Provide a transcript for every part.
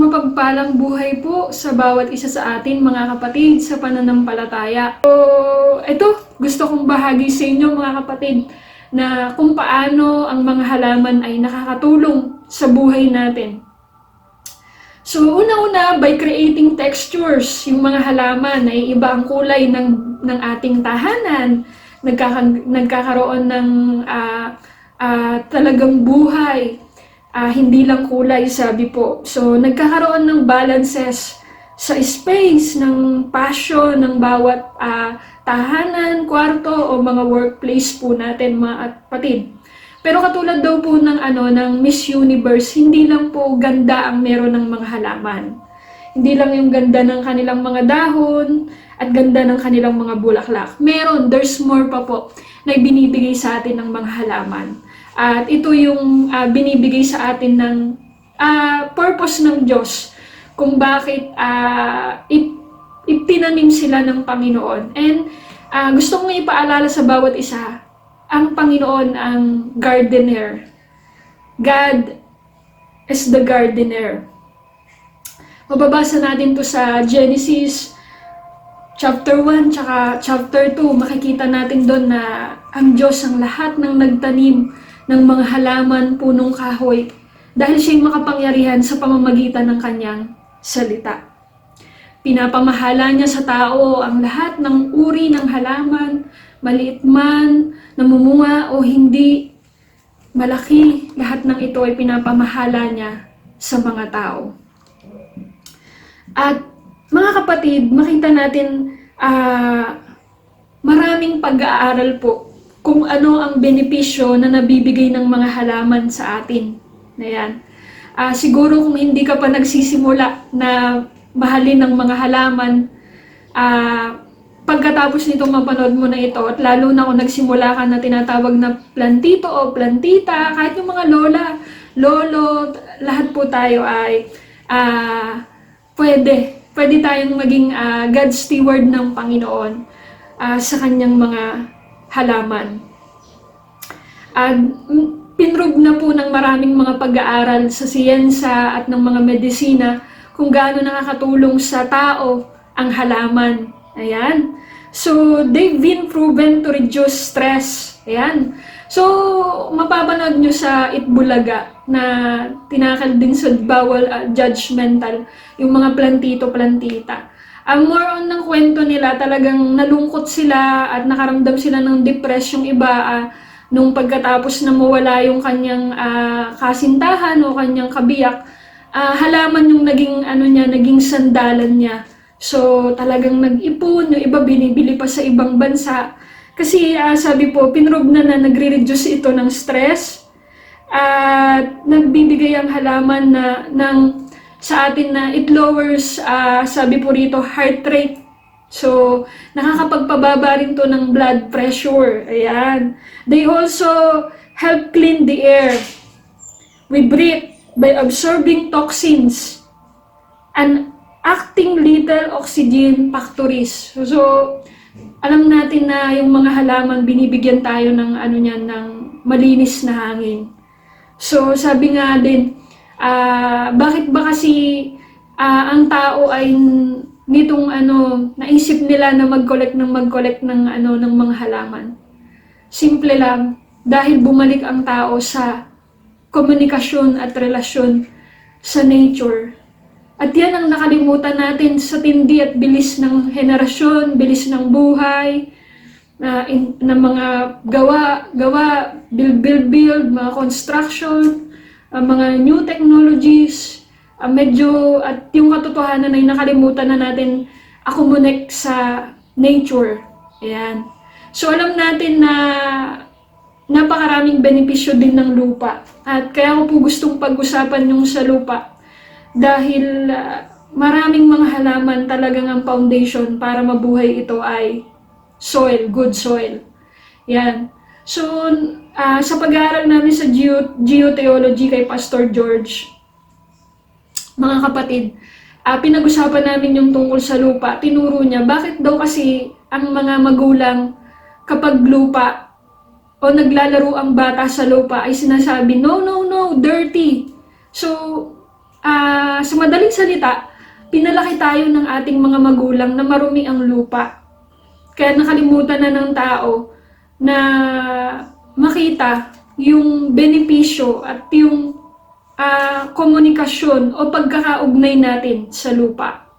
Mapagpalang buhay po sa bawat isa sa atin mga kapatid sa pananampalataya. So, ito, gusto kong bahagi sa inyo mga kapatid na kung paano ang mga halaman ay nakakatulong sa buhay natin. So, una-una, by creating textures, yung mga halaman ay iba ang kulay ng ating tahanan, nagkakaroon ng talagang buhay. Hindi lang kulay, sabi po. So, nagkakaroon ng balances sa space, ng passion, ng bawat tahanan, kwarto, o mga workplace po natin, mga kapatid. Pero katulad daw po ng Miss Universe, hindi lang po ganda ang meron ng mga halaman. Hindi lang yung ganda ng kanilang mga dahon at ganda ng kanilang mga bulaklak. There's more pa po na binibigay sa atin ng mga halaman. At ito yung binibigay sa atin ng purpose ng Diyos kung bakit ipinanim sila ng Panginoon. And gusto kong ipaalala sa bawat isa, ang Panginoon ang gardener. God is the gardener. Mababasa natin to sa Genesis chapter 1 tsaka chapter 2. Makikita natin doon na ang Diyos ang lahat ng nagtanim ng mga halaman, punong kahoy, dahil siya'y makapangyarihan sa pamamagitan ng kanyang salita. Pinapamahala niya sa tao ang lahat ng uri ng halaman, maliit man, namumunga o hindi, malaki, lahat ng ito ay pinapamahala niya sa mga tao. At mga kapatid, makita natin maraming pag-aaral po kung ano ang benepisyo na nabibigay ng mga halaman sa atin. Ayan. Siguro kung hindi ka pa nagsisimula na mahalin ng mga halaman, pagkatapos nito mapanood mo na ito, at lalo na kung nagsimula ka na tinatawag na plantito o plantita, kahit yung mga lola, lolo, lahat po tayo ay pwede tayong maging God steward ng Panginoon sa kanyang mga halaman. Pinrove na po ng maraming mga pag-aaral sa siyensa at ng mga medisina kung gaano nakakatulong sa tao ang halaman. Ayan. So, they've been proven to reduce stress. Ayan. So, mapapanood nyo sa Itbulaga na tinakal din sa bawal judgmental yung mga plantito-plantita. Ang more on ng kwento nila, talagang nalungkot sila at nakaramdam sila ng depression yung iba nung pagkatapos na mawala yung kanyang kasintahan o kanyang kabiyak. Halaman yung naging sandalan niya. So talagang nag-ipon, yung iba binibili pa sa ibang bansa. Kasi sabi po, pinrove na nagre-reduce ito ng stress at nagbibigay ang halaman sa atin na it lowers, sabi po rito, heart rate. So, nakakapagpababa rin to ng blood pressure. Ayan. They also help clean the air we breathe by absorbing toxins and acting little oxygen factories. So, alam natin na yung mga halaman, binibigyan tayo ng ng malinis na hangin. So, sabi nga din, bakit ba kasi ang tao ay nitong naisip nila na mag-collect ng mga halaman? Simple lang, dahil bumalik ang tao sa komunikasyon at relasyon sa nature. At yan ang nakalimutan natin sa tindi at bilis ng henerasyon, bilis ng buhay, ng mga gawa, build, mga construction, mga new technologies, at yung katotohanan ay nakalimutan na natin accumulate sa nature. Ayan. So alam natin na napakaraming benepisyo din ng lupa. At kaya ko po gustong pag-usapan yung sa lupa. Dahil maraming mga halaman, talagang ang foundation para mabuhay ito ay soil, good soil. Yan. So, sa pag-aaral namin sa geotheology kay Pastor George, mga kapatid, pinag-usapan namin yung tungkol sa lupa. Tinuro niya, bakit daw kasi ang mga magulang kapag lupa o naglalaro ang bata sa lupa ay sinasabi, no, no, no, dirty. So, sa madaling salita, pinalaki tayo ng ating mga magulang na marumi ang lupa. Kaya nakalimutan na ng tao na makita yung benepisyo at yung komunikasyon o pagkakaugnay natin sa lupa.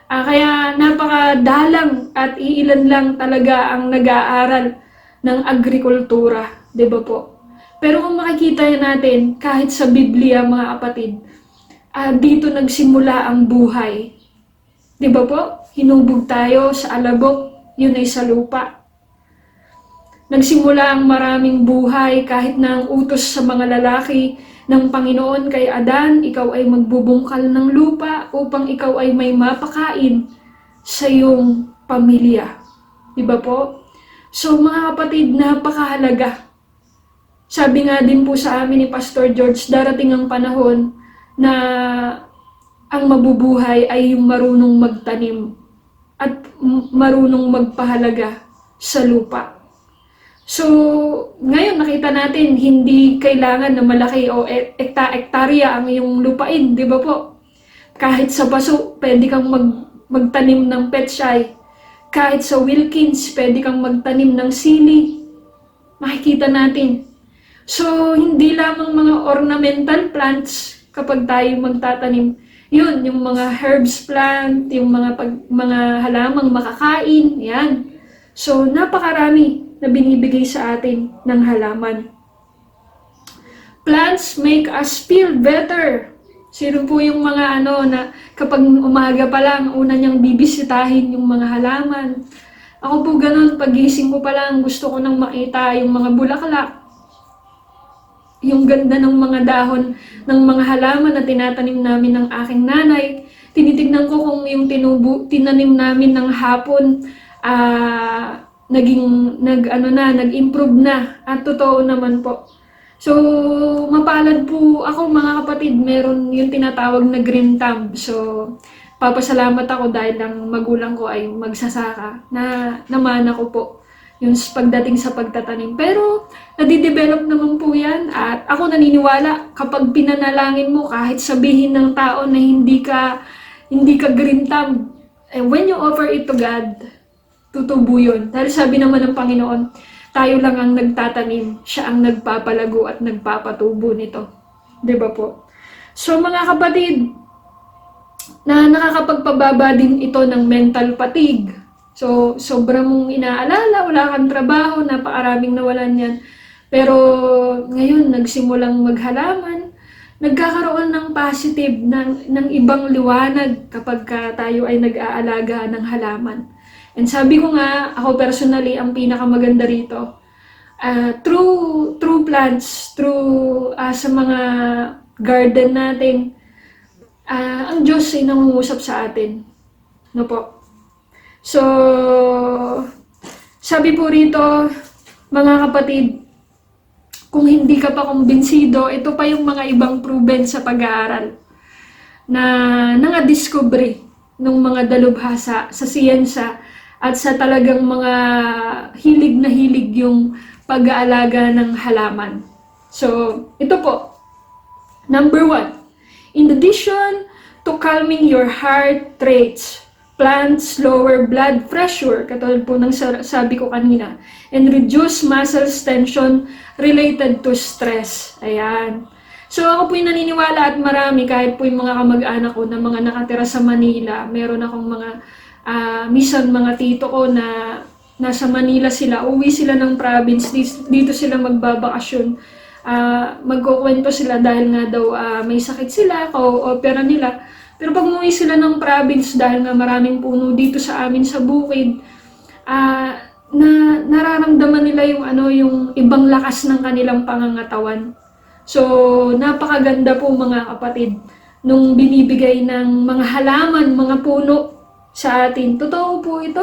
Kaya napakadalang at iilan lang talaga ang nag-aaral ng agrikultura, di ba po? Pero kung makikita natin, kahit sa Biblia mga kapatid, dito nagsimula ang buhay. Di ba po? Hinubog tayo sa alabok, yun ay sa lupa. Nagsimula ang maraming buhay kahit na ang utos sa mga lalaki ng Panginoon kay Adan, ikaw ay magbubungkal ng lupa upang ikaw ay may mapakain sa iyong pamilya. Diba po? So mga kapatid, napakahalaga. Sabi nga din po sa amin ni Pastor George, darating ang panahon na ang mabubuhay ay yung marunong magtanim at marunong magpahalaga sa lupa. So, ngayon nakita natin, hindi kailangan na malaki o ektarya ang iyong lupain, di ba po? Kahit sa baso, pwede kang magtanim ng petsay. Kahit sa Wilkins, pwede kang magtanim ng sili. Makikita natin. So, hindi lamang mga ornamental plants kapag tayo magtatanim. Yun, yung mga herbs plant, yung mga halamang makakain, yan. So, napakarami na binibigay sa atin ng halaman. Plants make us feel better. Sino po yung mga na kapag umaga pa lang, una niyang bibisitahin yung mga halaman. Ako po ganun, pagising ko pa lang, gusto ko nang makita yung mga bulaklak. Yung ganda ng mga dahon ng mga halaman na tinatanim namin ng aking nanay. Tinitignan ko kung yung tinanim namin ng hapon, nag-improve na at totoo naman po. So, mapalad po ako mga kapatid, meron yung tinatawag na green thumb. So, papasalamat ako dahil ang magulang ko ay magsasaka na namana ko po yung pagdating sa pagtatanim. Pero, nadidevelop naman po yan at ako naniniwala kapag pinanalangin mo kahit sabihin ng tao na hindi ka green thumb, when you offer it to God, tutubo yun. Dahil sabi naman ng Panginoon, tayo lang ang nagtatanim, siya ang nagpapalago at nagpapatubo nito. Diba po? So mga kapatid, na nakakapagpababa din ito ng mental fatigue. So sobrang mong inaalala, wala kang trabaho, napakaraming nawalan yan. Pero ngayon, nagsimulang maghalaman, nagkakaroon ng positive, ng ibang liwanag kapag tayo ay nag-aalaga ng halaman. And sabi ko nga, ako personally, ang pinakamaganda rito, through plants, sa mga garden natin, ang Diyos ay nangungusap sa atin. No po? So, sabi po rito, mga kapatid, kung hindi ka pa kumbinsido, ito pa yung mga ibang proven sa pag-aaral na nangadiscovery ng mga dalubhasa sa siyensa at sa talagang mga hilig na hilig yung pag-aalaga ng halaman. So, ito po. Number 1. In addition to calming your heart rates, plants lower blood pressure, katulad po ng sabi ko kanina, and reduce muscle tension related to stress. Ayan. So, ako po yung naniniwala at marami, kahit po yung mga kamag-anak ko na mga nakatira sa Manila, meron akong mga minsan mga tito ko na nasa Manila sila, uwi sila ng province, dito sila magbabakasyon. Magkukwento sila dahil nga daw may sakit sila, o-opera nila. Pero pag umuwi sila ng province dahil nga maraming puno dito sa amin sa bukid, nararamdaman nila yung ibang lakas ng kanilang pangangatawan. So, napakaganda po mga kapatid nung binibigay ng mga halaman, mga puno sa atin. Totoo po ito.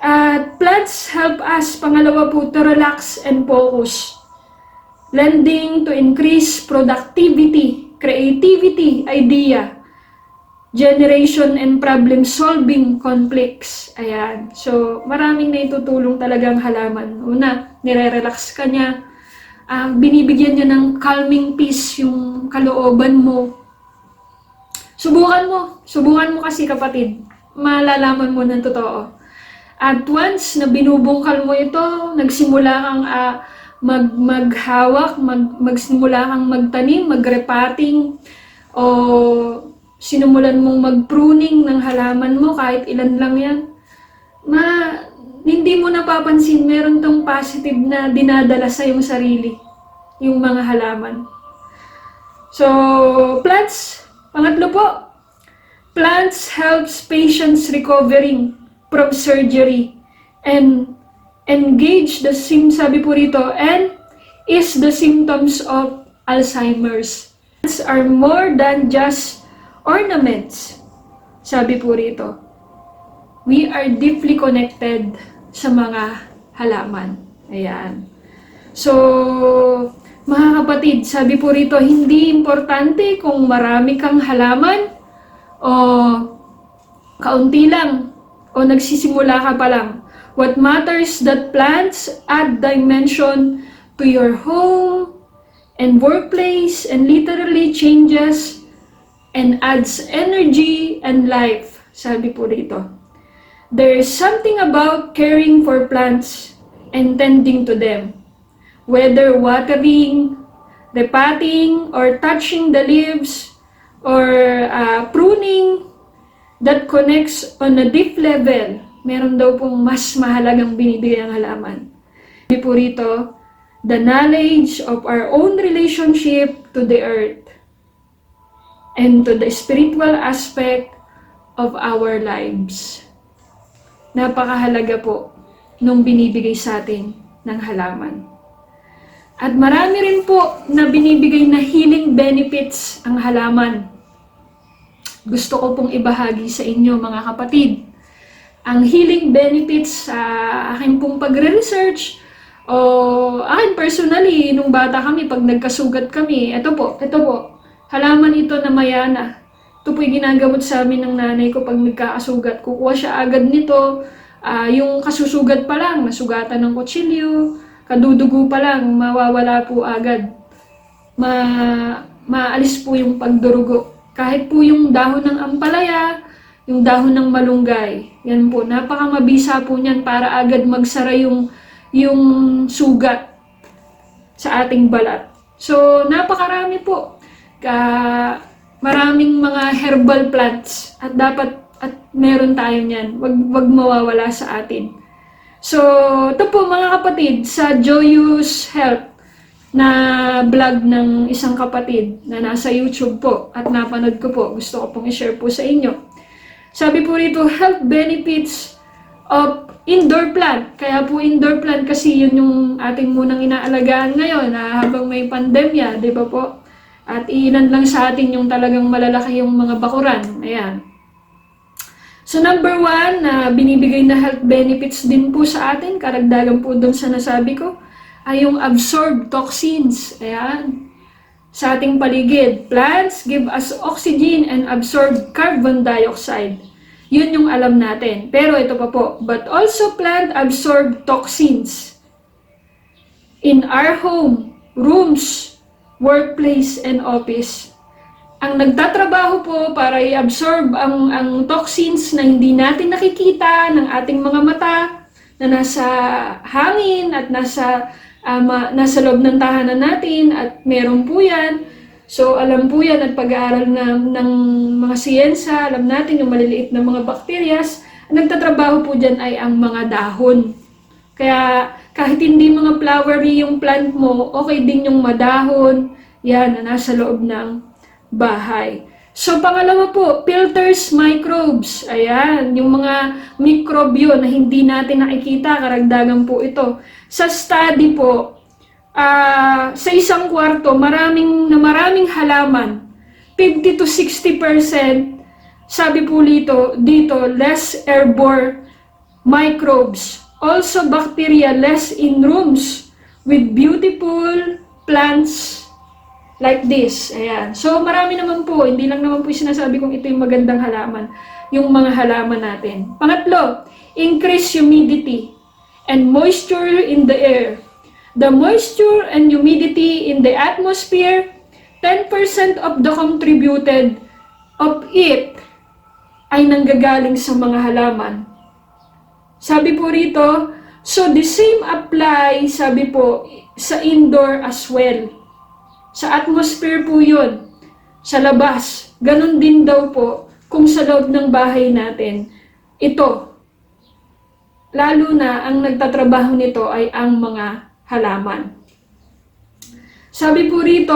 At plants help us, pangalawa po, to relax and focus. Lending to increase productivity, creativity, idea, generation, and problem-solving conflicts. Ayan. So, maraming naitutulong talagang halaman. Una, nire-relax ka niya. Binibigyan niya ng calming peace yung kalooban mo. Subukan mo. Subukan mo kasi, kapatid. Malalaman mo ng totoo. At once na binubungkal mo ito, nagsimula kang maghawak, magsimula kang magtanim, magrepating, o sinumulan mong mag-pruning ng halaman mo, kahit ilan lang yan, hindi mo napapansin, meron tong positive na dinadala sa iyong sarili, yung mga halaman. So, plants, pangatlo po, plants helps patients recovering from surgery and engage the sabi po rito, and is the symptoms of Alzheimer's. Plants are more than just ornaments. Sabi po rito, we are deeply connected sa mga halaman. Ayan. So, mga kapatid, sabi po rito, hindi importante kung marami kang halaman o kaunti lang o nagsisimula ka pa lang. What matters that plants add dimension to your home and workplace and literally changes and adds energy and life. Sabi po dito. There is something about caring for plants and tending to them. Whether watering, repotting, or touching the leaves, or pruning, that connects on a deep level. Meron daw pong mas mahalagang binibigay ang halaman. Sabi po rito, the knowledge of our own relationship to the earth and to the spiritual aspect of our lives. Napakahalaga po nung binibigay sa atin ng halaman. At marami rin po na binibigay na healing benefits ang halaman. Gusto ko pong ibahagi sa inyo, mga kapatid, ang healing benefits sa akin pong pagre-research o akin personally, nung bata kami, pag nagkasugat kami, ito po, halaman ito na mayana. Ito po yung ginagamot sa amin ng nanay ko pag nagkakasugat. Kukuha siya agad nito, yung kasusugat pa lang, nasugatan ng kutsilyo, kadudugo pa lang, mawawala po agad. Maalis po yung pagdurugo. Kahit po yung dahon ng ampalaya, yung dahon ng malunggay, yan po, napakamabisa po niyan para agad magsara yung sugat sa ating balat. So, napakarami po. Maraming mga herbal plants at dapat meron tayo niyan. Wag mawawala sa atin. So, ito po mga kapatid, sa Joyous Health na vlog ng isang kapatid na nasa YouTube po at napanood ko po, gusto ko pong i-share po sa inyo. Sabi po rito, health benefits of indoor plant. Kaya po indoor plant kasi yun yung ating munang inaalagaan ngayon habang may pandemya, di ba po? At ilan lang sa atin yung talagang malalaki yung mga bakuran. Ayan. So number 1 na binibigay na health benefits din po sa atin, karagdagan po doon sa nasabi ko, ay yung absorbed toxins. Ayan. Sa ating paligid, plants give us oxygen and absorb carbon dioxide. Yun yung alam natin. Pero ito pa po, but also plant absorb toxins in our home, rooms, workplace, and office. Ang nagtatrabaho po para i-absorb ang toxins na hindi natin nakikita ng ating mga mata, na nasa hangin at nasa loob ng tahanan natin, at meron po yan. So alam po yan at pag-aaral ng mga siyensya, alam natin yung maliliit na mga bacterias, ang nagtatrabaho po dyan ay ang mga dahon. Kaya kahit hindi mga flowery yung plant mo, okay din yung madahon, yan na nasa loob ng bahay. So pangalawa po, filters microbes. Ayan, yung mga mikrobyo na hindi natin nakikita, karagdagan po ito. Sa study po, sa isang kwarto, maraming halaman, 50 to 60%, sabi po dito, less airborne microbes, also bacteria less in rooms with beautiful plants like this. Ayan. So, marami naman po. Hindi lang naman po sinasabi kong ito yung magandang halaman. Yung mga halaman natin. Pangatlo, increase humidity and moisture in the air. The moisture and humidity in the atmosphere, 10% of the contributed of it ay nanggagaling sa mga halaman. Sabi po rito, so the same apply, sabi po, sa indoor as well. Sa atmosphere po yun, sa labas. Ganon din daw po kung sa loob ng bahay natin. Ito, lalo na ang nagtatrabaho nito ay ang mga halaman. Sabi po rito,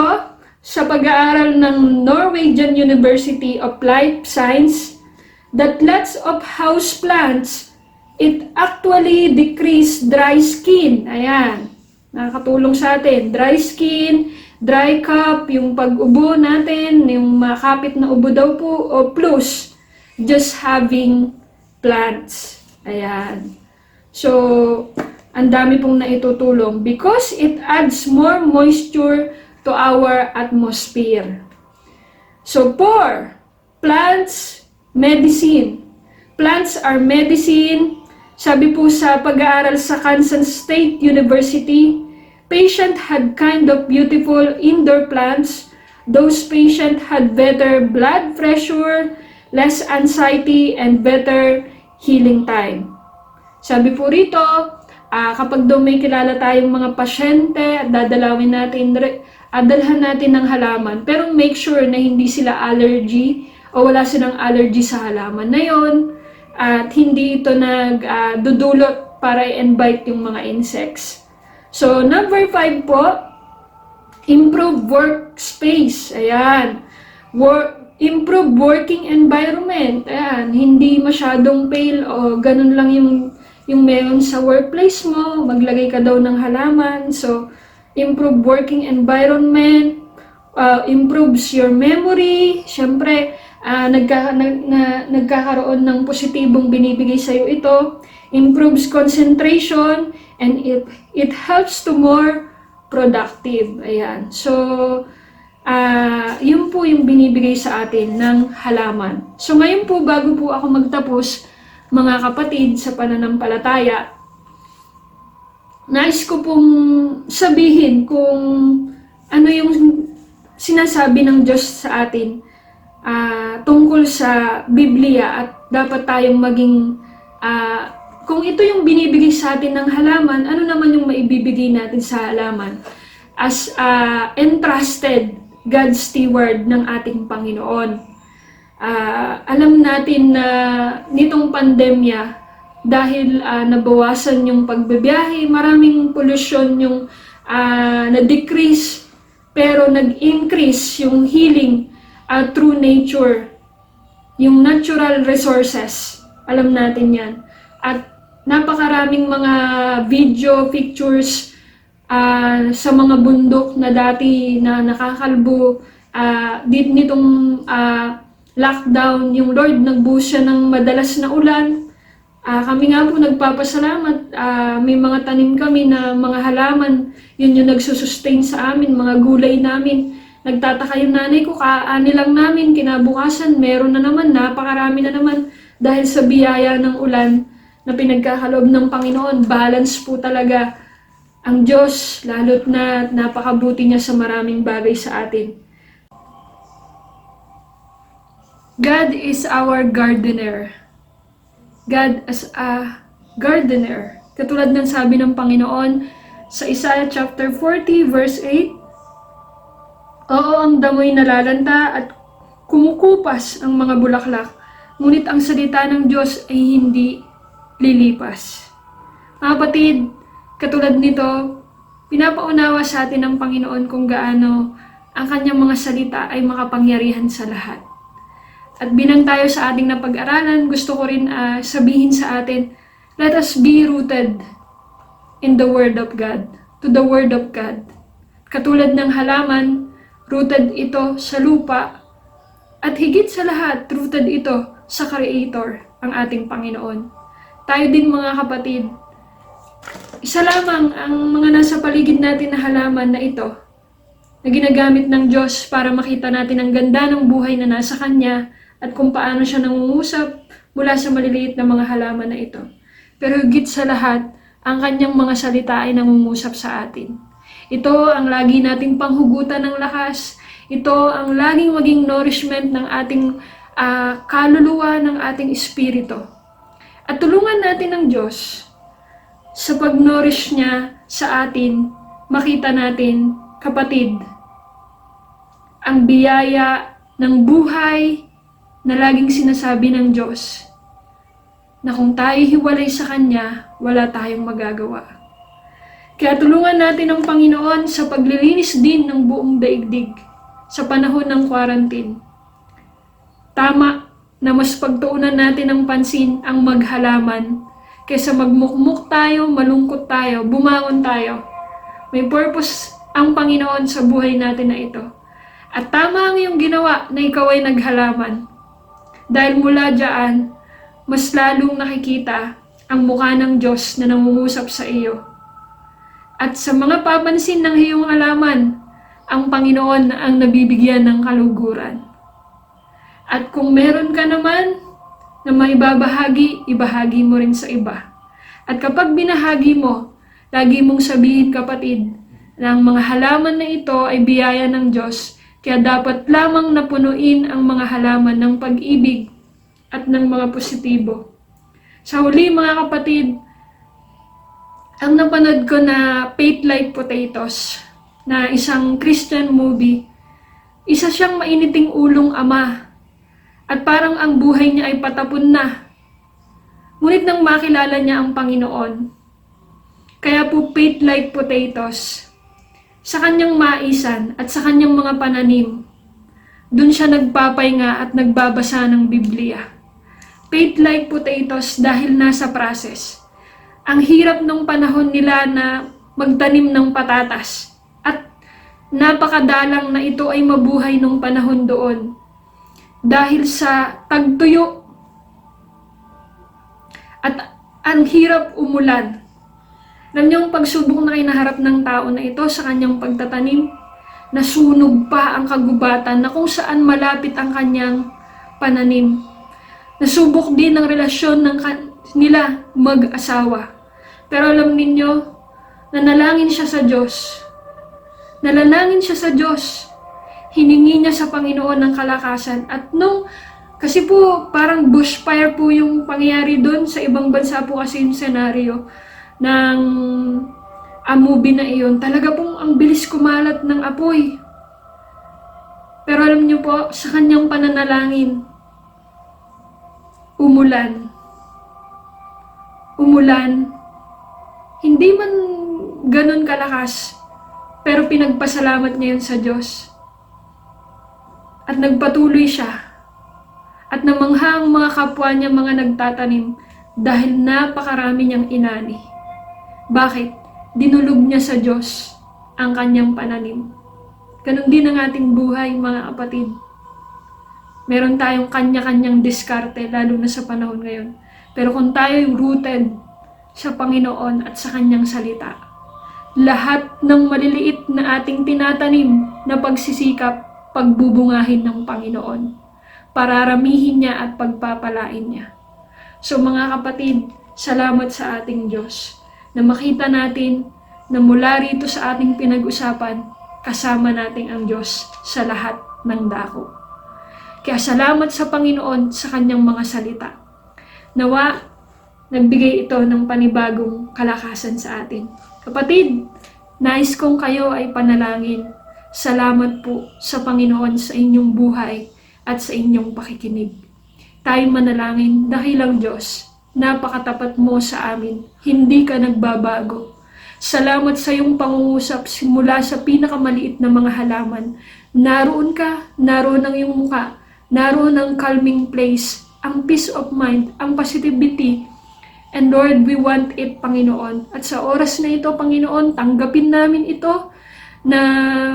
sa pag-aaral ng Norwegian University of Life Science, that lots of house plants, it actually decrease dry skin. Ayan, nakakatulong sa atin. Dry skin, dry cough, yung pag-ubo natin, yung makapit na ubo daw po, o plus, just having plants. Ayan. So, ang dami pong naitutulong because it adds more moisture to our atmosphere. So, 4, plants, medicine. Plants are medicine. Sabi po sa pag-aaral sa Kansas State University, patient had kind of beautiful indoor plants. Those patient had better blood pressure, less anxiety, and better healing time. Sabi po rito, kapag daw may kilala tayong mga pasyente, dadalawin natin, dalhan natin ng halaman. Pero make sure na hindi sila allergy o wala silang allergy sa halaman na yon at hindi ito nagdudulot para i-invite yung mga insects. So, number 5 po, improve workspace. Ayan. Improve working environment. Ayan. Hindi masyadong pale o ganun lang yung meron sa workplace mo. Maglagay ka daw ng halaman. So, improve working environment. Improves your memory. Siyempre, nagkakaroon ng positibong binibigay sa'yo ito. Improves concentration. And it helps to more productive. Ayan. So, yun po yung binibigay sa atin ng halaman. So, ngayon po, bago po ako magtapos, mga kapatid sa pananampalataya, nais ko pong sabihin kung ano yung sinasabi ng Diyos sa atin tungkol sa Biblia at dapat tayong maging kung ito yung binibigay sa atin ng halaman, ano naman yung maibibigay natin sa halaman as entrusted God's steward ng ating Panginoon. Alam natin na nitong pandemya, dahil nabawasan yung pagbibiyahe, maraming pollution yung na-decrease, pero nag-increase yung healing through nature, yung natural resources. Alam natin yan. At napakaraming mga video, pictures sa mga bundok na dati na nakakalbo. Nitong lockdown, yung Lord nagbuhos siya ng madalas na ulan. Kami nga po nagpapasalamat. May mga tanim kami na mga halaman. Yun yung nagsusustain sa amin, mga gulay namin. Nagtataka yung nanay ko, kaani lang namin, kinabukasan, meron na naman, napakarami na naman. Dahil sa biyaya ng ulan na pinagkakaloob ng Panginoon, balance po talaga ang Diyos, lalo't na napakabuti niya sa maraming bagay sa atin. God is our gardener. God as a gardener. Katulad ng sabi ng Panginoon sa Isaiah chapter 40 verse 8, oo, ang damoy nalalanta at kumukupas ang mga bulaklak, ngunit ang salita ng Diyos ay hindi lilipas. Mga kapatid, katulad nito, pinapaunawa sa atin ng Panginoon kung gaano ang kanyang mga salita ay makapangyarihan sa lahat. At bilang tayo sa ating napag-aralan, gusto ko rin sabihin sa atin, let us be rooted in the Word of God, to the Word of God. Katulad ng halaman, rooted ito sa lupa, at higit sa lahat, rooted ito sa Creator, ang ating Panginoon. Tayo din mga kapatid, isa lamang ang mga nasa paligid natin na halaman na ito na ginagamit ng Diyos para makita natin ang ganda ng buhay na nasa Kanya at kung paano siya nangungusap mula sa maliliit na mga halaman na ito. Pero higit sa lahat, ang Kanyang mga salita ay nangungusap sa atin. Ito ang lagi nating panghugutan ng lakas. Ito ang laging maging nourishment ng ating kaluluwa, ng ating espiritu. At tulungan natin ng Diyos sa pag-nourish niya sa atin, makita natin, kapatid, ang biyaya ng buhay na laging sinasabi ng Diyos na kung tayo hiwalay sa Kanya, wala tayong magagawa. Kaya tulungan natin ang Panginoon sa paglilinis din ng buong daigdig sa panahon ng quarantine. Tama na mas pagtuunan natin ng pansin ang maghalaman kaysa magmukmuk tayo, malungkot tayo, bumangon tayo. May purpose ang Panginoon sa buhay natin na ito. At tama ang iyong ginawa na ikaw ay naghalaman. Dahil mula diyan, mas lalong nakikita ang mukha ng Diyos na nangungusap sa iyo. At sa mga papansin ng iyong halaman, ang Panginoon ang nabibigyan ng kaluguran. At kung meron ka naman na maibabahagi, ibahagi mo rin sa iba. At kapag binahagi mo, lagi mong sabihin kapatid, na ang mga halaman na ito ay biyaya ng Diyos, kaya dapat lamang napunuin ang mga halaman ng pag-ibig at ng mga positibo. Sa huli mga kapatid, ang napanood ko na Faith Like Potatoes, na isang Christian movie, isa siyang mainiting ulong ama. At parang ang buhay niya ay patapon na. Ngunit nang makilala niya ang Panginoon, kaya po Faith Like Potatoes, sa kanyang maisan at sa kanyang mga pananim, dun siya nagpapahinga at nagbabasa ng Biblia. Faith Like Potatoes dahil nasa process. Ang hirap nung panahon nila na magtanim ng patatas at napakadalang na ito ay mabuhay nung panahon doon. Dahil sa tagtuyo at ang hirap umulan. Alam niyo ang pagsubok na kinaharap ng tao na ito sa kanyang pagtatanim, nasunog pa ang kagubatan na kung saan malapit ang kanyang pananim. Nasubok din ang relasyon nila mag-asawa. Pero alam ninyo, nanalangin siya sa Diyos. Nalalangin siya sa Diyos. Hiningi niya sa Panginoon ng kalakasan. At kasi po parang bushfire po yung pangyayari doon sa ibang bansa po kasi yung senaryo ng movie na iyon. Talaga pong ang bilis kumalat ng apoy. Pero alam niyo po, sa kanyang pananalangin, umulan. Umulan. Hindi man ganun kalakas, pero pinagpasalamat niya yun sa Diyos. At nagpatuloy siya. At namangha ang mga kapwa niya mga nagtatanim dahil napakarami niyang inani. Bakit? Dinulog niya sa Diyos ang kanyang pananim. Ganun din ang ating buhay mga kapatid. Meron tayong kanya-kanyang diskarte lalo na sa panahon ngayon. Pero kung tayo'y rooted sa Panginoon at sa kanyang salita, lahat ng maliliit na ating tinatanim na pagsisikap, pagbubungahin ng Panginoon. Pararamihin niya at pagpapalain niya. So mga kapatid, salamat sa ating Diyos na makita natin na mula rito sa ating pinag-usapan, kasama natin ang Diyos sa lahat ng dako. Kaya salamat sa Panginoon sa kanyang mga salita. Nawa, nagbigay ito ng panibagong kalakasan sa atin. Kapatid, nais kong kayo ay panalangin. Salamat po sa Panginoon sa inyong buhay at sa inyong pakikinig. Tayo manalangin, dakilang Diyos, napakatapat mo sa amin, hindi ka nagbabago. Salamat sa iyong pangungusap simula sa pinakamaliit na mga halaman. Naroon ka, naroon ang iyong mukha, naroon ang calming place, ang peace of mind, ang positivity. And Lord, we want it, Panginoon. At sa oras na ito, Panginoon, tanggapin namin ito na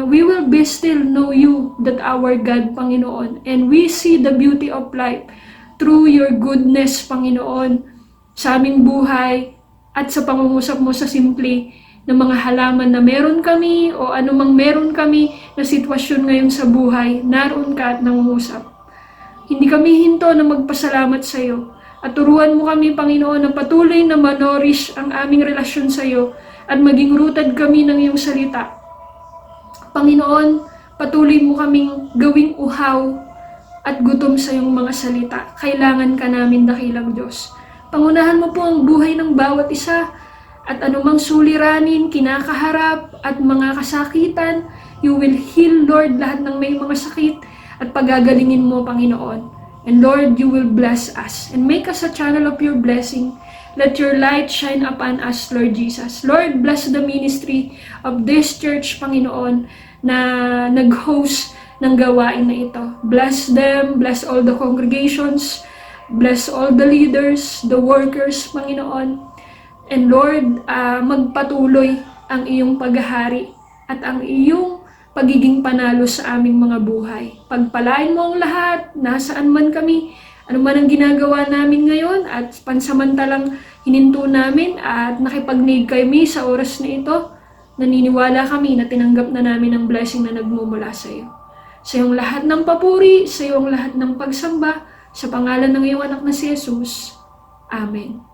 we will be still know you, that our God, Panginoon. And we see the beauty of life through your goodness, Panginoon. sa aming buhay at sa pangungusap mo sa simple ng mga halaman na meron kami o anumang meron kami na sitwasyon ngayon sa buhay, naroon ka at nangungusap. Hindi kami hinto na magpasalamat sa iyo at turuan mo kami, Panginoon, na patuloy na manorish ang aming relasyon sa iyo at maging rooted kami ng iyong salita. Panginoon, patuloy mo kaming gawing uhaw at gutom sa iyong mga salita. Kailangan ka namin, dakilang Diyos. Pangunahan mo po ang buhay ng bawat isa at anumang suliranin, kinakaharap at mga kasakitan, you will heal, Lord, lahat ng may mga sakit at pagagalingin mo, Panginoon. And Lord, you will bless us and make us a channel of your blessing. Let your light shine upon us, Lord Jesus. Lord, bless the ministry of this church, Panginoon, na nag-host ng gawain na ito. Bless them, bless all the congregations, bless all the leaders, the workers, Panginoon. And Lord, magpatuloy ang iyong paghahari at ang iyong pagiging panalo sa aming mga buhay. Pagpalain mo ang lahat, nasaan man kami, ano man ang ginagawa namin ngayon at pansamantalang hininto namin at nakipag-need kami sa oras na ito, naniniwala kami na tinanggap na namin ang blessing na nagmumula sa iyo. Sa iyong lahat ng papuri, sa iyong lahat ng pagsamba, sa pangalan ng iyong anak na si Jesus. Amen.